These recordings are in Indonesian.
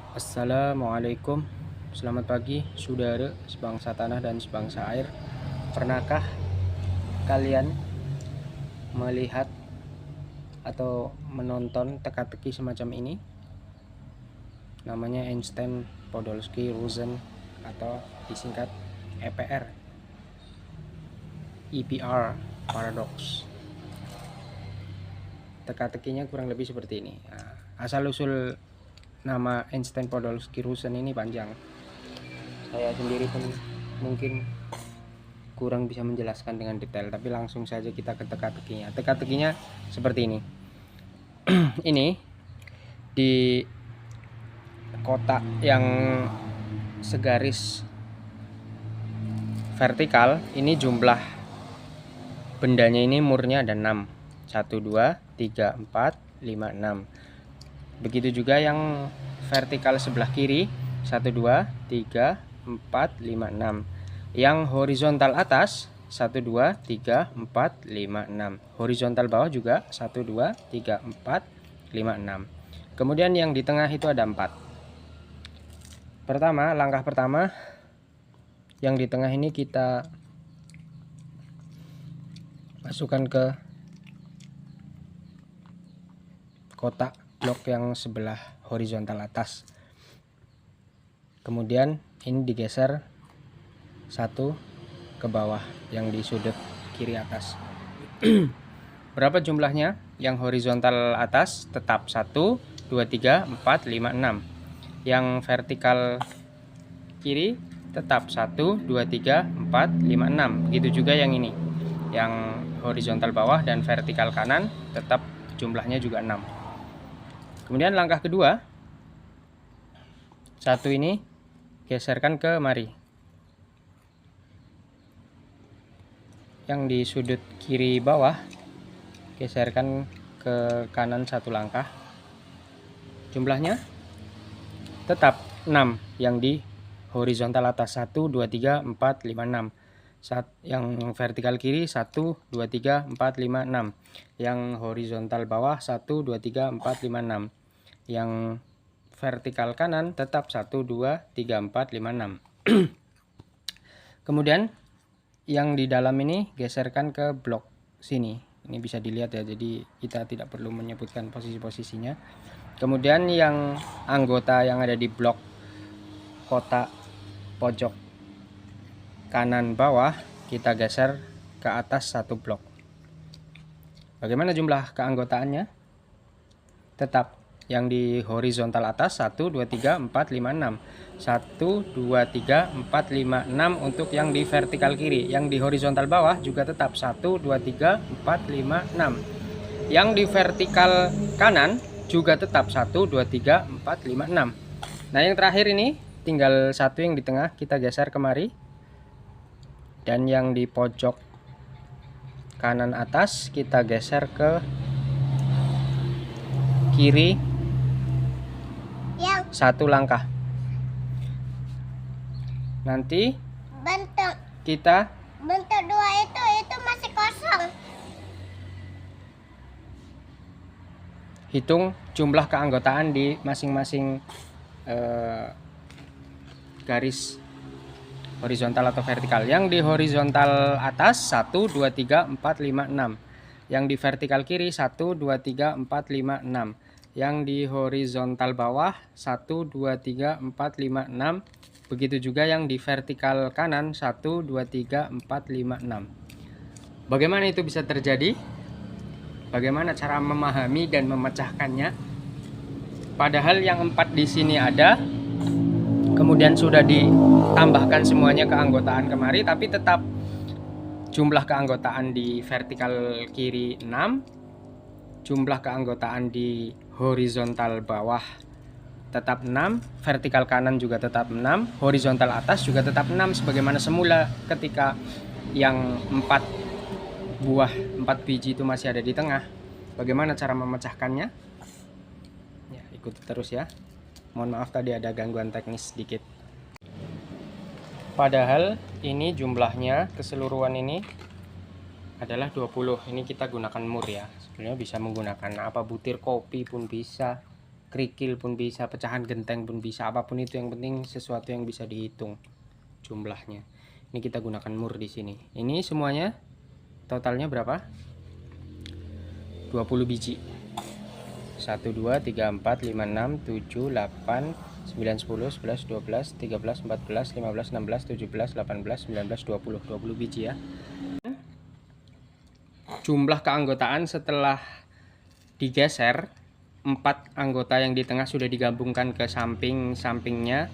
Assalamualaikum, selamat pagi saudara sebangsa tanah dan sebangsa air. Pernahkah kalian melihat atau menonton teka-teki semacam ini? Namanya Einstein Podolsky Rosen atau disingkat EPR, EPR Paradox. Teka-tekinya kurang lebih seperti ini. Asal-usul nama Einstein Podolsky Rosen ini panjang. Saya sendiri pun mungkin kurang bisa menjelaskan dengan detail, tapi langsung saja kita ke teka-tekinya. Teka-tekinya seperti ini. Ini di kotak yang segaris vertikal, ini jumlah bendanya ini murnya ada 6. 1, 2, 3, 4, 5, 6. Begitu juga yang vertikal sebelah kiri, 1, 2, 3, 4, 5, 6. Yang horizontal atas 1, 2, 3, 4, 5, 6. Horizontal bawah juga 1, 2, 3, 4, 5, 6. Kemudian yang di tengah itu ada 4. Pertama, langkah pertama, yang di tengah ini kita masukkan ke kotak blok yang sebelah horizontal atas. Kemudian ini digeser 1 ke bawah yang di sudut kiri atas. Berapa jumlahnya? Yang horizontal atas tetap 1, 2, 3, 4, 5, 6. Yang vertikal kiri tetap 1, 2, 3, 4, 5, 6. Begitu juga yang ini. Yang horizontal bawah dan vertikal kanan tetap jumlahnya juga 6. Kemudian langkah kedua, 1 ini geserkan ke mari. Yang di sudut kiri bawah geserkan ke kanan 1 langkah. Jumlahnya tetap 6 yang di horizontal atas 1, 2, 3, 4, 5, 6. Yang vertikal kiri 1, 2, 3, 4, 5, 6. Yang horizontal bawah 1, 2, 3, 4, 5, 6. Yang vertikal kanan tetap 1, 2, 3, 4, 5, 6. Kemudian yang di dalam ini geserkan ke blok sini. Ini bisa dilihat ya, jadi kita tidak perlu menyebutkan posisi-posisinya. Kemudian yang anggota yang ada di blok kotak pojok kanan bawah kita geser ke atas 1 blok. Bagaimana jumlah keanggotaannya? Tetap yang di horizontal atas 1, 2, 3, 4, 5, 6. 1, 2, 3, 4, 5, 6 untuk yang di vertikal kiri. Yang di horizontal bawah juga tetap 1, 2, 3, 4, 5, 6. Yang di vertikal kanan juga tetap 1, 2, 3, 4, 5, 6. Nah yang terakhir ini tinggal 1 yang di tengah kita geser kemari. Dan yang di pojok kanan atas kita geser ke kiri 1 langkah. Nanti kita bentuk 2 itu masih kosong. hitung jumlah keanggotaan di masing-masing garis horizontal atau vertikal. Yang di horizontal atas 1, 2, 3, 4, 5, 6. Yang di vertikal kiri 1, 2, 3, 4, 5, 6. Yang di horizontal bawah 1, 2, 3, 4, 5, 6. Begitu juga yang di vertikal kanan 1, 2, 3, 4, 5, 6. Bagaimana itu bisa terjadi? Bagaimana cara memahami dan memecahkannya? Padahal yang 4 di sini ada, kemudian sudah ditambahkan semuanya keanggotaan kemari, tapi tetap jumlah keanggotaan di vertikal kiri 6, jumlah keanggotaan di horizontal bawah tetap 6, vertikal kanan juga tetap 6, horizontal atas juga tetap 6 sebagaimana semula ketika yang 4 biji itu masih ada di tengah. Bagaimana cara memecahkannya? Ya, ikuti terus ya. Mohon maaf tadi ada gangguan teknis sedikit. Padahal ini jumlahnya keseluruhan ini adalah 20. Ini kita gunakan mur ya. Sebenarnya bisa menggunakan apa butir kopi pun bisa. kerikil pun bisa, pecahan genteng pun bisa, apapun itu, yang penting sesuatu yang bisa dihitung jumlahnya. Ini kita gunakan mur di sini. Ini semuanya totalnya berapa? 20 biji. 1 2 3 4 5 6 7 8 9 10 11 12 13 14 15 16 17 18 19 20 biji ya. Jumlah keanggotaan setelah digeser, 4 anggota yang di tengah sudah digabungkan ke samping-sampingnya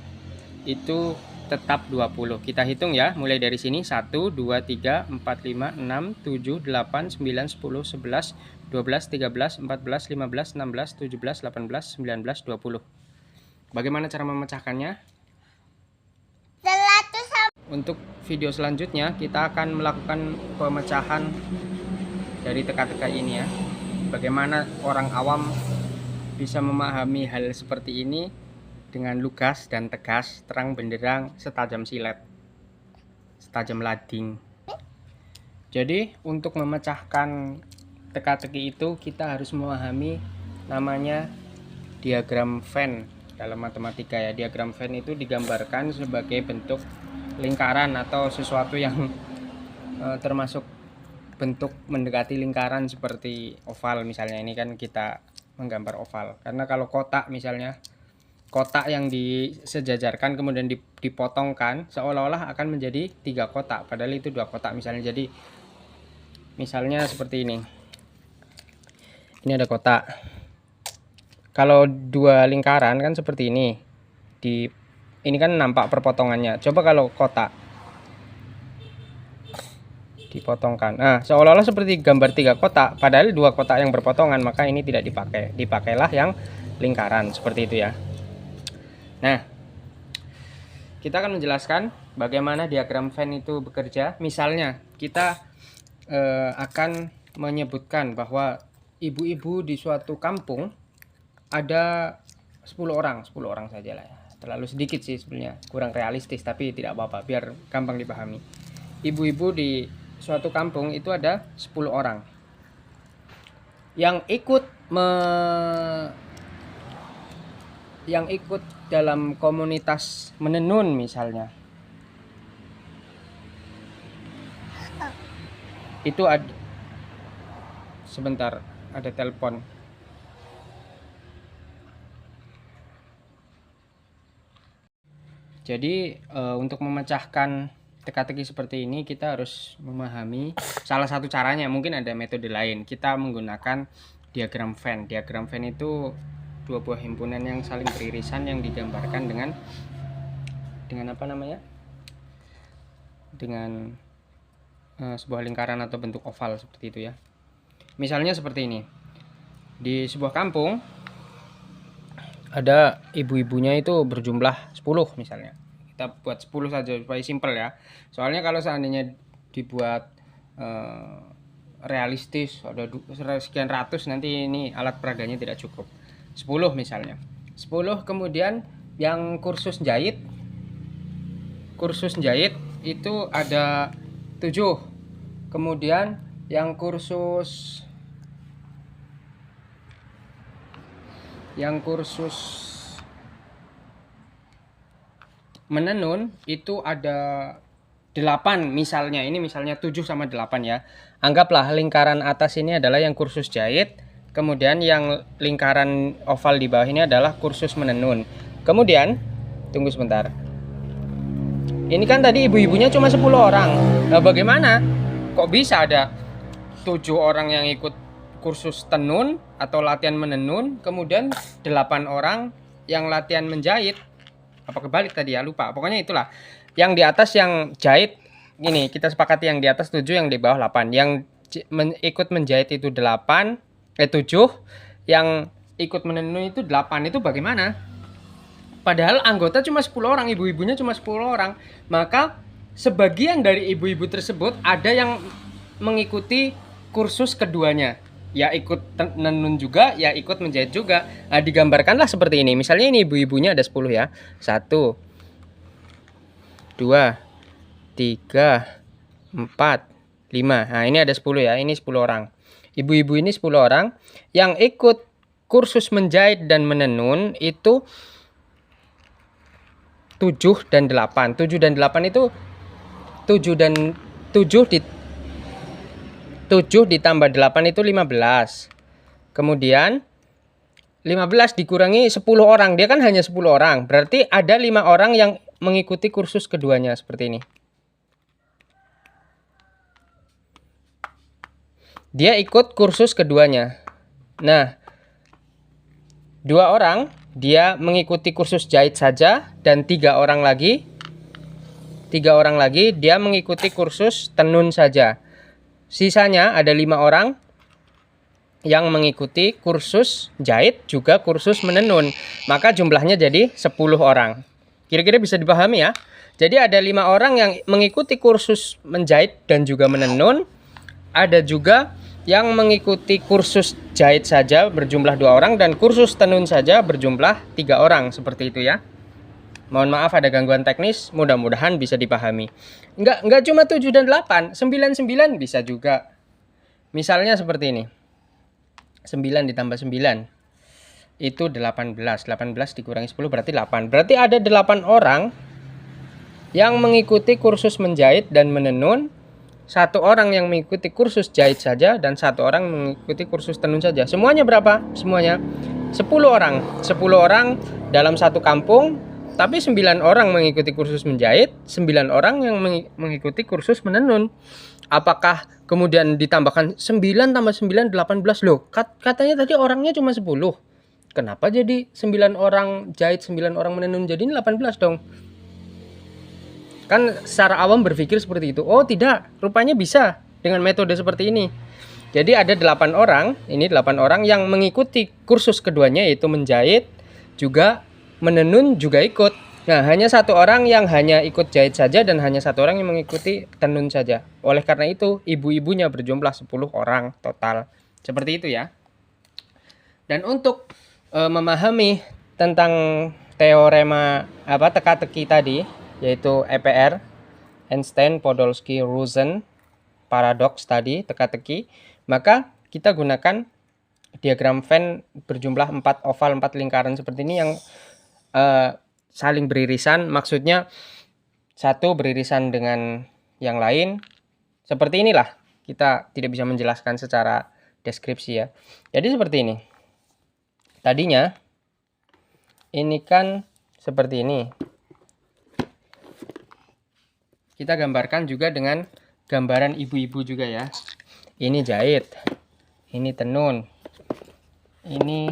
itu tetap 20. Kita hitung ya, mulai dari sini 1 2 3 4 5 6 7 8 9 10 11 12 13 14 15 16 17 18 19 20. Bagaimana cara memecahkannya? 100. Untuk video selanjutnya kita akan melakukan pemecahan dari teka-teki ini ya. Bagaimana orang awam bisa memahami hal seperti ini dengan lugas dan tegas, terang benderang, setajam silet, setajam lading. Jadi untuk memecahkan teka-teki itu kita harus memahami namanya diagram Venn dalam matematika ya. Diagram Venn itu digambarkan sebagai bentuk lingkaran atau sesuatu yang termasuk bentuk mendekati lingkaran seperti oval misalnya. Ini kan kita menggambar oval, karena kalau kotak misalnya, kotak yang disejajarkan kemudian dipotongkan seolah-olah akan menjadi 3 kotak, padahal itu 2 kotak misalnya. Jadi misalnya seperti ini ada kotak, kalau 2 lingkaran kan seperti ini, ini kan nampak perpotongannya. Coba kalau kotak dipotongkan, nah seolah-olah seperti gambar 3 kotak, padahal 2 kotak yang berpotongan, maka ini tidak dipakai, dipakailah yang lingkaran seperti itu ya. Nah, kita akan menjelaskan bagaimana diagram Venn itu bekerja. Misalnya kita akan menyebutkan bahwa ibu-ibu di suatu kampung ada 10 orang saja lah ya. Terlalu sedikit sih sebenarnya, kurang realistis, tapi tidak apa-apa biar gampang dipahami. Ibu-ibu di suatu kampung itu ada 10 orang yang ikut dalam komunitas menenun misalnya. Itu ada, sebentar, ada telepon. Jadi untuk memecahkan teka-teki seperti ini kita harus memahami salah satu caranya. Mungkin ada metode lain, kita menggunakan diagram Venn. Diagram Venn itu 2 buah himpunan yang saling beririsan yang digambarkan dengan apa namanya, dengan sebuah lingkaran atau bentuk oval seperti itu ya. Misalnya seperti ini, di sebuah kampung ada ibu-ibunya itu berjumlah 10 misalnya. Kita buat 10 saja supaya simpel ya. Soalnya kalau seandainya dibuat realistis ada sekian ratus, nanti ini alat peraganya tidak cukup. 10 misalnya. 10 kemudian yang kursus jahit itu ada 7. Kemudian yang kursus menenun itu ada 8 misalnya. Ini misalnya 7 sama 8 ya. Anggaplah lingkaran atas ini adalah yang kursus jahit, kemudian yang lingkaran oval di bawah ini adalah kursus menenun. Kemudian tunggu sebentar, ini kan tadi ibu-ibunya cuma 10 orang. Nah bagaimana kok bisa ada 7 orang yang ikut kursus tenun atau latihan menenun, kemudian 8 orang yang latihan menjahit? Apa kebalik tadi ya, lupa. Pokoknya itulah, yang di atas yang jahit ini kita sepakati yang di atas 7, yang di bawah 8. Yang ikut menjahit itu 7, yang ikut menenun itu 8. Itu bagaimana? Padahal anggota cuma 10 orang, ibu-ibunya cuma 10 orang. Maka sebagian dari ibu-ibu tersebut ada yang mengikuti kursus keduanya, ya ikut menenun juga, ya ikut menjahit juga. Nah, digambarkanlah seperti ini. Misalnya ini ibu-ibunya ada 10 ya. 1 2 3 4 5. Nah, ini ada 10 ya. Ini 10 orang. Ibu-ibu ini 10 orang yang ikut kursus menjahit dan menenun itu 7 dan 8. 7 dan 8 itu 7 ditambah 8 itu 15. Kemudian 15 dikurangi 10 orang. Dia kan hanya 10 orang. Berarti ada 5 orang yang mengikuti kursus keduanya seperti ini. Dia ikut kursus keduanya. Nah, 2 orang dia mengikuti kursus jahit saja, dan 3 orang lagi dia mengikuti kursus tenun saja. Sisanya ada 5 orang yang mengikuti kursus jahit juga kursus menenun. Maka jumlahnya jadi 10 orang. Kira-kira bisa dipahami ya. Jadi ada 5 orang yang mengikuti kursus menjahit dan juga menenun. Ada juga yang mengikuti kursus jahit saja berjumlah 2 orang, dan kursus tenun saja berjumlah 3 orang, seperti itu ya. Mohon maaf ada gangguan teknis, mudah-mudahan bisa dipahami. Enggak cuma 7 dan 8, 9 bisa juga. Misalnya seperti ini. 9 ditambah 9 itu 18. 18 dikurangi 10 berarti 8. Berarti ada 8 orang yang mengikuti kursus menjahit dan menenun, 1 orang yang mengikuti kursus jahit saja, dan 1 orang mengikuti kursus tenun saja. Semuanya berapa? Semuanya 10 orang. 10 orang dalam satu kampung, tapi 9 orang mengikuti kursus menjahit, 9 orang yang mengikuti kursus menenun. Apakah kemudian ditambahkan 9 tambah 9 18? Loh, katanya tadi orangnya cuma 10. Kenapa jadi 9 orang jahit, 9 orang menenun, jadi 18 dong? Kan secara awam berpikir seperti itu. Oh tidak, rupanya bisa dengan metode seperti ini. Jadi ada 8 orang, ini 8 orang yang mengikuti kursus keduanya, yaitu menjahit juga menenun juga ikut. Nah, hanya 1 orang yang hanya ikut jahit saja, dan hanya 1 orang yang mengikuti tenun saja. Oleh karena itu, ibu-ibunya berjumlah 10 orang total. Seperti itu ya. Dan untuk memahami tentang teorema teka-teki tadi, yaitu EPR, Einstein, Podolsky, Rosen, paradoks tadi, teka-teki, maka kita gunakan diagram Venn berjumlah 4 oval, 4 lingkaran seperti ini yang saling beririsan. Maksudnya satu beririsan dengan yang lain. Seperti inilah, kita tidak bisa menjelaskan secara deskripsi ya. Jadi seperti ini. Tadinya ini kan seperti ini. Kita gambarkan juga dengan gambaran ibu-ibu juga ya. Ini jahit, ini tenun, ini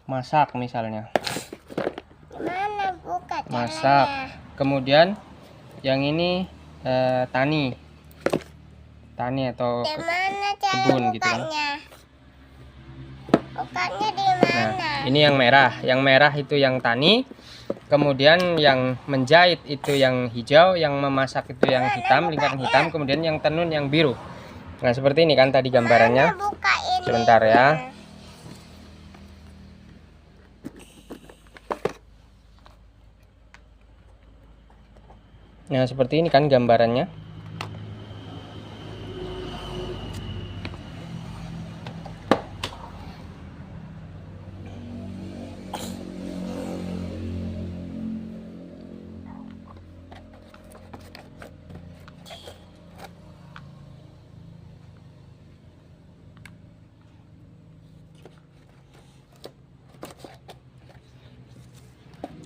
masak misalnya. Mana buka caranya? Masak. Kemudian yang ini tani atau Di mana cara kebun gitu kan. bukanya? Bukanya di mana? Nah, ini yang merah. Yang merah itu yang tani. Kemudian yang menjahit itu yang hijau, yang memasak itu yang hitam, lingkaran hitam, kemudian yang tenun yang biru. Nah, seperti ini kan tadi gambarannya. Mana buka ini? Sebentar ya. Nah, seperti ini kan gambarannya.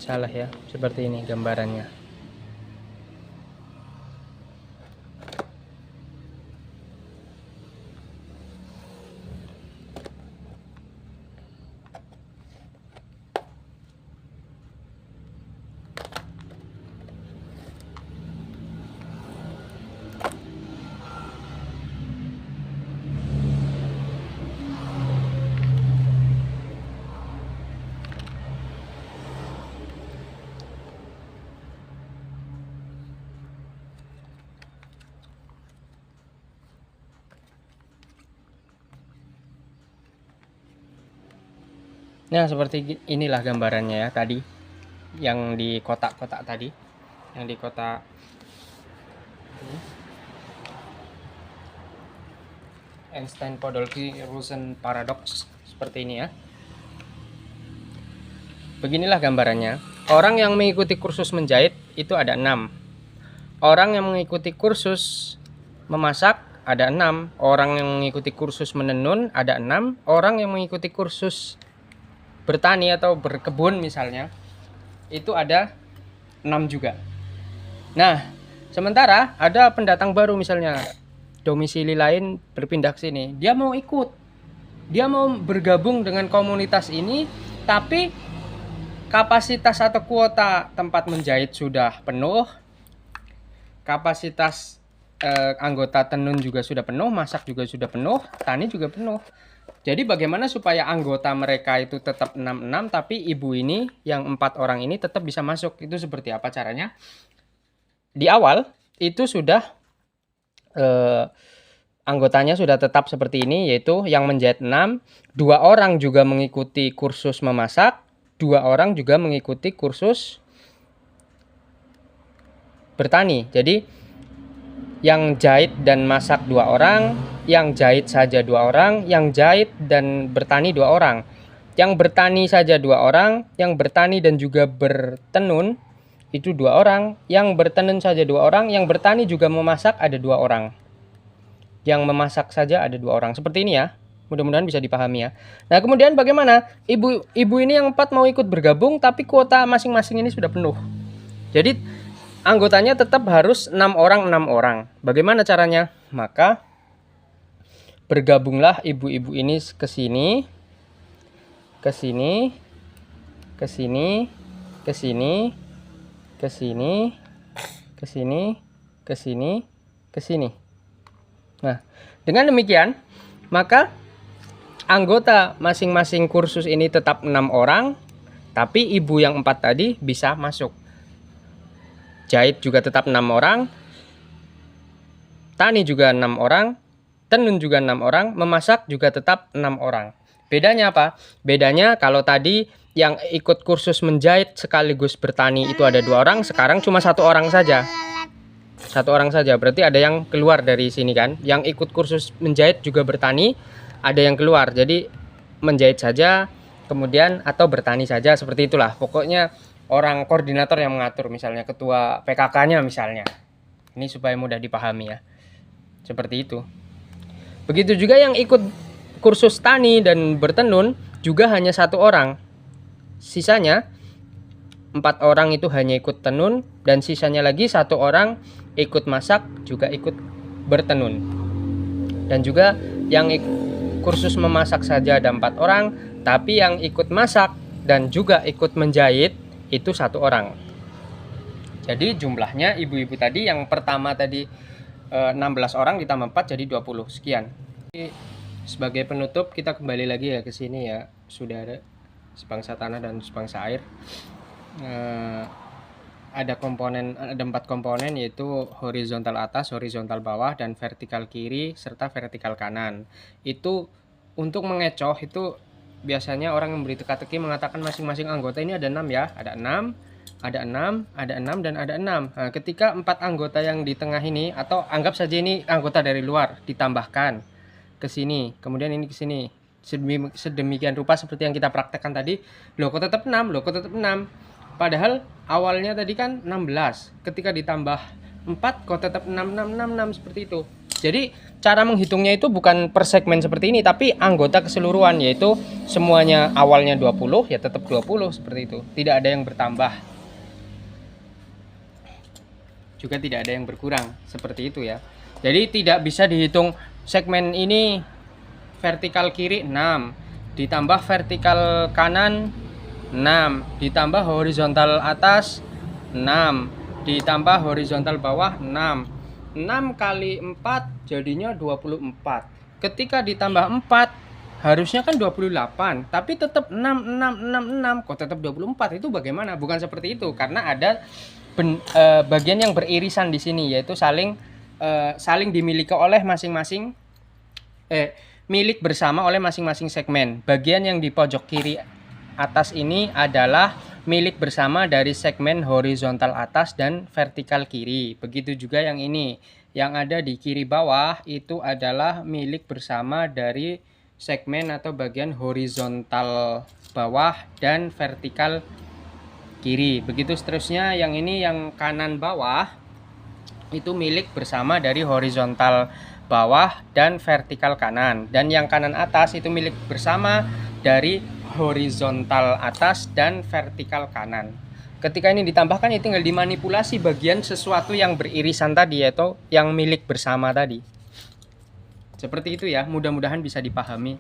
Salah ya, seperti ini gambarannya. Nah, seperti inilah gambarannya ya tadi. Yang di kotak-kotak tadi. Yang di kotak ini. Einstein, Podolsky, Rosen, paradoks seperti ini ya. Beginilah gambarannya. Orang yang mengikuti kursus menjahit itu ada 6. Orang yang mengikuti kursus memasak ada 6. Orang yang mengikuti kursus menenun ada 6. Orang yang mengikuti kursus bertani atau berkebun misalnya itu ada 6 juga. Nah, sementara ada pendatang baru misalnya domisili lain berpindah ke sini. Dia mau ikut. Dia mau bergabung dengan komunitas ini, tapi kapasitas atau kuota tempat menjahit sudah penuh. Kapasitas anggota tenun juga sudah penuh, masak juga sudah penuh, tani juga penuh. Jadi bagaimana supaya anggota mereka itu tetap 6 tapi ibu ini yang 4 orang ini tetap bisa masuk? Itu seperti apa caranya? Di awal itu sudah anggotanya sudah tetap seperti ini, yaitu yang menjahit 6, 2 orang juga mengikuti kursus memasak, 2 orang juga mengikuti kursus bertani. Jadi yang jahit dan masak 2 orang, yang jahit saja 2 orang, yang jahit dan bertani 2 orang. Yang bertani saja 2 orang, yang bertani dan juga bertenun itu 2 orang, yang bertenun saja 2 orang, yang bertani juga memasak ada 2 orang. Yang memasak saja ada 2 orang. Seperti ini ya. Mudah-mudahan bisa dipahami ya. Nah, kemudian bagaimana? Ibu ini yang 4 mau ikut bergabung tapi kuota masing-masing ini sudah penuh. Jadi anggotanya tetap harus 6 orang, 6 orang. Bagaimana caranya? Maka bergabunglah ibu-ibu ini ke sini, ke sini, ke sini, ke sini, ke sini, ke sini, ke sini, ke sini. Nah, dengan demikian, maka anggota masing-masing kursus ini tetap 6 orang, tapi ibu yang 4 tadi bisa masuk. Jahit juga tetap 6 orang, tani juga 6 orang, tenun juga 6 orang, memasak juga tetap 6 orang. Bedanya apa? Bedanya kalau tadi yang ikut kursus menjahit sekaligus bertani itu ada 2 orang, sekarang cuma 1 orang saja. 1 orang saja, berarti ada yang keluar dari sini kan. Yang ikut kursus menjahit juga bertani, ada yang keluar. Jadi menjahit saja, kemudian atau bertani saja, seperti itulah. Pokoknya orang koordinator yang mengatur, misalnya ketua PKK-nya misalnya. Ini supaya mudah dipahami ya. Seperti itu. Begitu juga yang ikut kursus tani dan bertenun juga hanya 1 orang. Sisanya 4 orang itu hanya ikut tenun, dan sisanya lagi 1 orang ikut masak juga ikut bertenun. Dan juga yang kursus memasak saja ada 4 orang, tapi yang ikut masak dan juga ikut menjahit itu 1 orang. Jadi jumlahnya ibu-ibu tadi yang pertama tadi 16 orang ditambah 4 jadi 20 sekian. Sebagai penutup kita kembali lagi ya ke sini ya, sudah ada sebangsa tanah dan sebangsa air. Ada 4 komponen, yaitu horizontal atas, horizontal bawah, dan vertikal kiri serta vertikal kanan. Itu untuk mengecoh itu biasanya orang yang beri teka-teki mengatakan masing-masing anggota ini ada 6 ya, ada 6, ada 6, ada 6, dan ada 6. Nah, ketika 4 anggota yang di tengah ini, atau anggap saja ini anggota dari luar, ditambahkan ke sini, kemudian ini ke sini, sedemikian rupa seperti yang kita praktekkan tadi. Loh kok tetap 6, loh kok tetap 6, padahal awalnya tadi kan 16, ketika ditambah 4 kok tetap 6, 6, 6, 6, seperti itu. Jadi cara menghitungnya itu bukan per segmen seperti ini, tapi anggota keseluruhan, yaitu semuanya awalnya 20 ya tetap 20 seperti itu. Tidak ada yang bertambah, juga tidak ada yang berkurang, seperti itu ya. Jadi tidak bisa dihitung segmen ini vertikal kiri 6, ditambah vertikal kanan 6, ditambah horizontal atas 6, ditambah horizontal bawah 6. 6 kali 4 jadinya 24. Ketika ditambah 4 harusnya kan 28, tapi tetap 6, 6, 6, 6. Kok tetap 24? Itu bagaimana? Bukan seperti itu, karena ada bagian yang beririsan di sini, yaitu saling dimiliki oleh masing-masing, milik bersama oleh masing-masing segmen. Bagian yang di pojok kiri atas ini adalah milik bersama dari segmen horizontal atas dan vertikal kiri. Begitu juga yang ini, yang ada di kiri bawah itu adalah milik bersama dari segmen atau bagian horizontal bawah dan vertikal kiri. Begitu seterusnya, yang ini yang kanan bawah itu milik bersama dari horizontal bawah dan vertikal kanan, dan yang kanan atas itu milik bersama dari horizontal atas dan vertikal kanan. Ketika ini ditambahkan, ya tinggal dimanipulasi bagian sesuatu yang beririsan tadi, yaitu yang milik bersama tadi. Seperti itu ya, mudah-mudahan bisa dipahami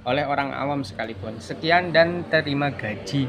oleh orang awam sekalipun. Sekian dan terima gaji.